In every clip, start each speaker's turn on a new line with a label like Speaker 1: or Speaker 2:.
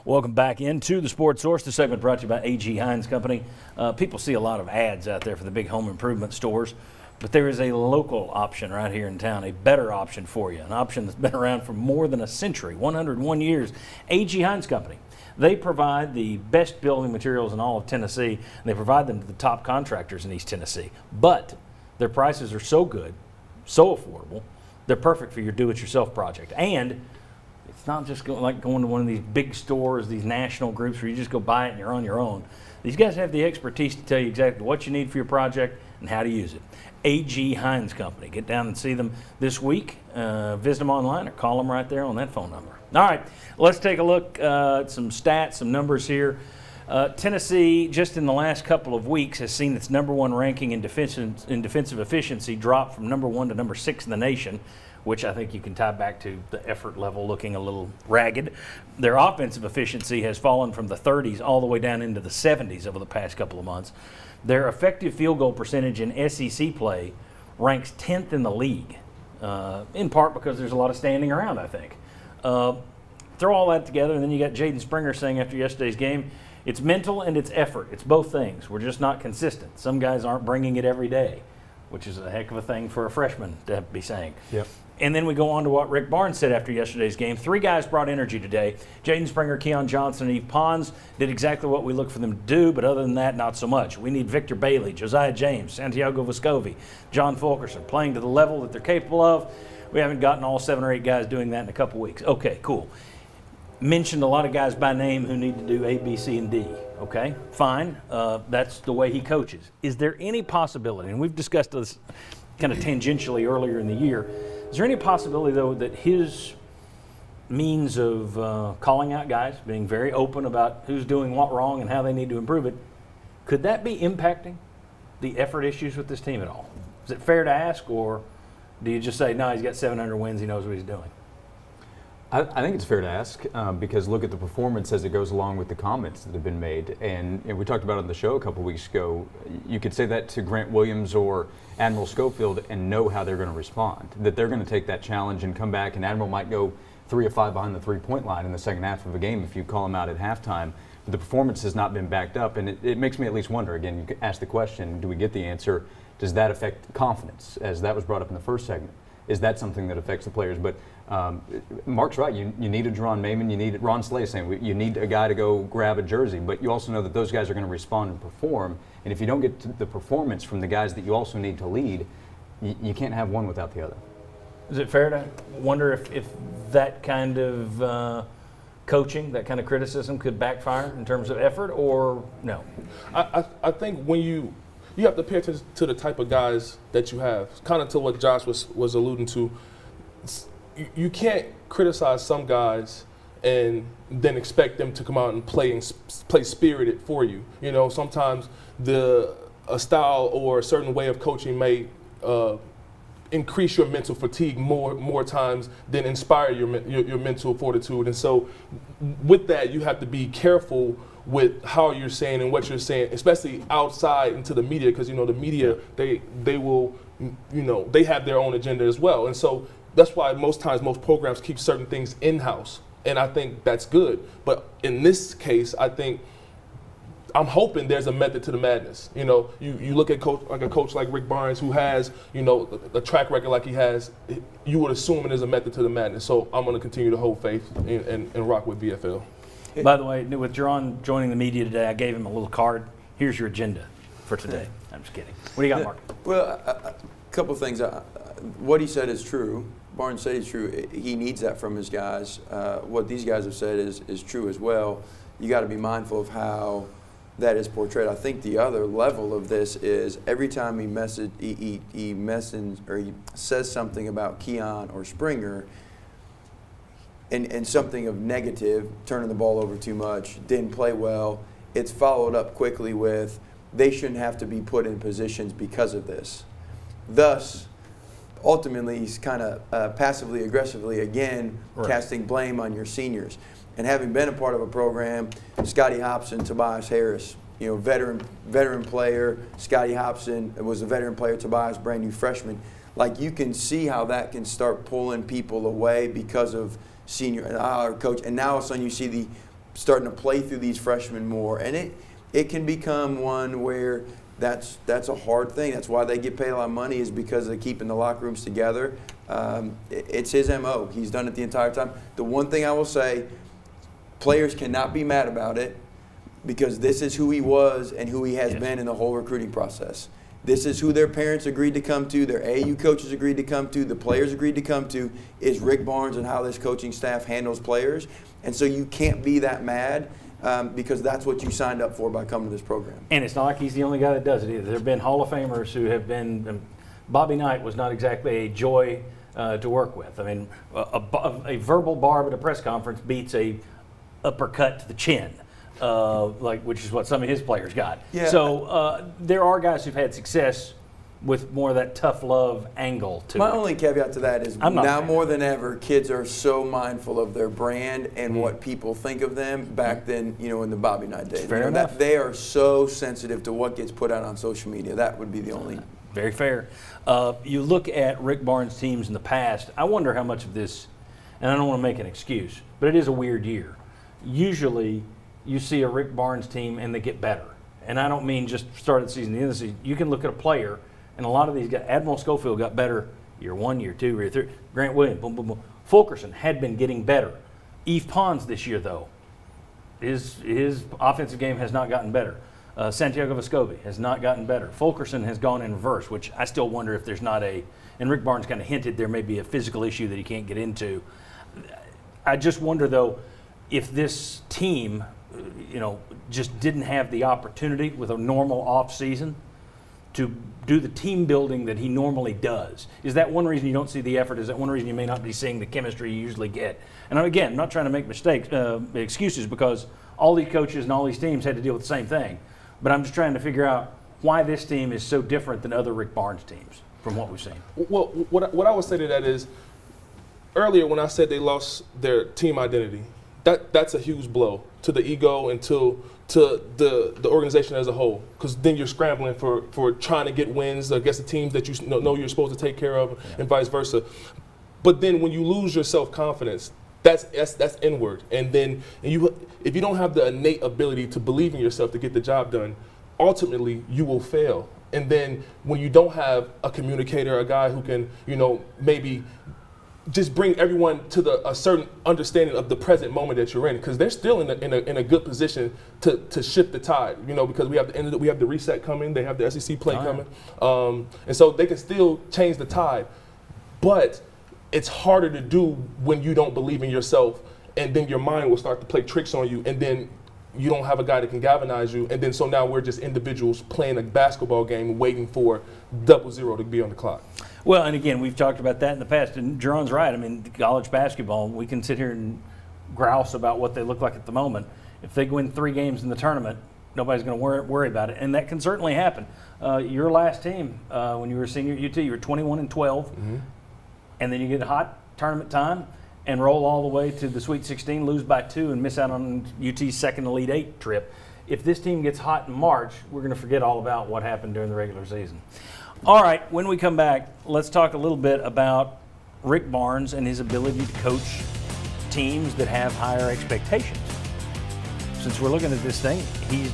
Speaker 1: Welcome back into the Sports Source. This segment brought to you by A.G. Hines Company. People see a lot of ads out there for the big home improvement stores, but there is a local option right here in town, a better option for you, an option that's been around for more than a century, 101 years. A.G. Hines Company. They provide the best building materials in all of Tennessee, and they provide them to the top contractors in East Tennessee. But their prices are so good, so affordable, they're perfect for your do-it-yourself project. And it's not just like going to one of these big stores, these national groups where you just go buy it and you're on your own. These guys have the expertise to tell you exactly what you need for your project and how to use it. A.G. Hines Company. Get down and see them this week. Visit them online or call them right there on that phone number. All right, let's take a look at some stats, some numbers here. Tennessee, just in the last couple of weeks, has seen its number one ranking in defensive efficiency drop from number 1 to number 6 in the nation, which I think you can tie back to the effort level looking a little ragged. Their offensive efficiency has fallen from the 30s all the way down into the 70s over the past couple of months. Their effective field goal percentage in SEC play ranks 10th in the league, in part because there's a lot of standing around, I think. Throw all that together, and then you got Jaden Springer saying after yesterday's game, it's mental and it's effort. It's both things. We're just not consistent. Some guys aren't bringing it every day, which is a heck of a thing for a freshman to be saying.
Speaker 2: Yep.
Speaker 1: And then we go on to what Rick Barnes said after yesterday's game. 3 guys brought energy today. Jaden Springer, Keon Johnson, and Eve Pons did exactly what we look for them to do, but other than that, not so much. We need Victor Bailey, Josiah James, Santiago Vescovi, John Fulkerson playing to the level that they're capable of. We haven't gotten all 7 or 8 guys doing that in a couple weeks. Okay, cool. Mentioned a lot of guys by name who need to do A, B, C, and D. Okay, fine. That's the way he coaches. Is there any possibility, and we've discussed this kind of tangentially earlier in the year, is there any possibility, though, that his means of calling out guys, being very open about who's doing what wrong and how they need to improve it, could that be impacting the effort issues with this team at all? Is it fair to ask, or do you just say, no, he's got 700 wins, he knows what he's doing?
Speaker 2: I think it's fair to ask because look at the performance as it goes along with the comments that have been made. And we talked about it on the show a couple weeks ago. You could say that to Grant Williams or Admiral Schofield and know how they're going to respond, that they're going to take that challenge and come back, and Admiral might go 3 of 5 behind the three-point line in the second half of a game if you call him out at halftime. But the performance has not been backed up, and it makes me at least wonder. Again, you could ask the question, do we get the answer? Does that affect confidence, as that was brought up in the first segment? Is that something that affects the players? But Mark's right. You need a Jerron Mayman. You need Ron Slay saying you need a guy to go grab a jersey. But you also know that those guys are going to respond and perform. And if you don't get the performance from the guys that you also need to lead, you can't have one without the other.
Speaker 1: Is it fair to wonder if that kind of coaching, that kind of criticism could backfire in terms of effort, or no?
Speaker 3: I think when you have to pay attention to the type of guys that you have. Kind of to what Josh was alluding to. You can't criticize some guys and then expect them to come out and play spirited for you. You know, sometimes a style or a certain way of coaching may increase your mental fatigue more times than inspire your mental fortitude. And so with that, you have to be careful with how you're saying and what you're saying, especially outside into the media, because, you know, the media, they will, you know, they have their own agenda as well. And so that's why most times most programs keep certain things in-house. And I think that's good. But in this case, I'm hoping there's a method to the madness. You know, you look at a coach like Rick Barnes, who has, you know, a track record like he has, you would assume there's a method to the madness. So I'm going to continue to hold faith and rock with VFL.
Speaker 1: By the way, with Jerron joining the media today, I gave him a little card. Here's your agenda for today. I'm just kidding. What do you got, Mark?
Speaker 4: Well, a couple of things. What he said is true. Barnes said it's true. He needs that from his guys. What these guys have said is true as well. You got to be mindful of how that is portrayed. I think the other level of this is every time he says something about Keon or Springer, and something of negative, turning the ball over too much, didn't play well, it's followed up quickly with they shouldn't have to be put in positions because of this. Thus, ultimately, he's kind of passively aggressively again casting blame on your seniors. And having been a part of a program, Scotty Hobson, Tobias Harris, you know, veteran player. Scotty Hobson was a veteran player. Tobias, brand new freshman. Like, you can see how that can start pulling people away because of senior coach. And now all of a sudden you see starting to play through these freshmen more, and it can become one where that's a hard thing. That's why they get paid a lot of money, is because of keeping the locker rooms together. It's his MO. He's done it the entire time. The one thing I will say, players cannot be mad about it, because this is who he was and who he has been in the whole recruiting process. This is who their parents agreed to come to, their AAU coaches agreed to come to, the players agreed to come to, is Rick Barnes and how this coaching staff handles players. And so you can't be that mad, because that's what you signed up for by coming to this program.
Speaker 1: And it's not like he's the only guy that does it either. There have been Hall of Famers who have been Bobby Knight was not exactly a joy to work with. I mean, a verbal barb at a press conference beats a uppercut to the chin. Which is what some of his players got.
Speaker 4: Yeah.
Speaker 1: So there are guys who've had success with more of that tough love angle to
Speaker 4: My
Speaker 1: it.
Speaker 4: only caveat to that is now more than ever, kids are so mindful of their brand and what people think of them. Back then, in the Bobby Knight days,
Speaker 1: Fair enough.
Speaker 4: they are so sensitive to what gets put out on social media. That would be the only.
Speaker 1: Very fair. You look at Rick Barnes' teams in the past, I wonder how much of this, and I don't want to make an excuse, but it is a weird year. Usually, you see a Rick Barnes team and they get better. And I don't mean just start of the season, the end of the season. You can look at a player, and a lot of these guys, Admiral Schofield got better year 1, year 2, year 3. Grant Williams, boom, boom, boom. Fulkerson had been getting better. Eve Pons this year, though, his offensive game has not gotten better. Santiago Vescovi has not gotten better. Fulkerson has gone in reverse, which I still wonder if there's not and Rick Barnes kind of hinted there may be a physical issue that he can't get into. I just wonder, though, if this team, just didn't have the opportunity with a normal off season to do the team building that he normally does. Is that one reason you don't see the effort? Is that one reason you may not be seeing the chemistry you usually get? And again, I'm not trying to make excuses, because all these coaches and all these teams had to deal with the same thing. But I'm just trying to figure out why this team is so different than other Rick Barnes teams from what we've seen.
Speaker 3: Well, what I would say to that is, earlier when I said they lost their team identity, that's a huge blow to the ego and to the organization as a whole, because then you're scrambling for trying to get wins against the teams that you know you're supposed to take care of, and vice versa. But then when you lose your self-confidence, that's inward, and if you don't have the innate ability to believe in yourself to get the job done, ultimately you will fail. And then when you don't have a communicator, a guy who can maybe just bring everyone to a certain understanding of the present moment that you're in, because they're still in a good position to shift the tide, because we have the reset coming, they have the SEC play coming, and so they can still change the tide, but it's harder to do when you don't believe in yourself, and then your mind will start to play tricks on you, and then you don't have a guy that can galvanize you, and then so now we're just individuals playing a basketball game waiting for 0-0 to be on the clock.
Speaker 1: Well, and again, we've talked about that in the past, and Jerron's right. I mean, college basketball, we can sit here and grouse about what they look like at the moment. If they win 3 games in the tournament, nobody's going to worry about it, and that can certainly happen. Your last team, when you were a senior at UT, you were 21-12, and then you get hot tournament time and roll all the way to the Sweet 16, lose by 2, and miss out on UT's second Elite 8 trip. If this team gets hot in March, we're going to forget all about what happened during the regular season. All right, when we come back, let's talk a little bit about Rick Barnes and his ability to coach teams that have higher expectations. Since we're looking at this thing, he's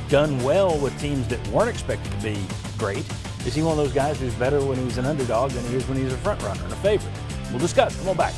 Speaker 1: done well with teams that weren't expected to be great. Is he one of those guys who's better when he's an underdog than he is when he's a front runner and a favorite? We'll discuss. Come on back.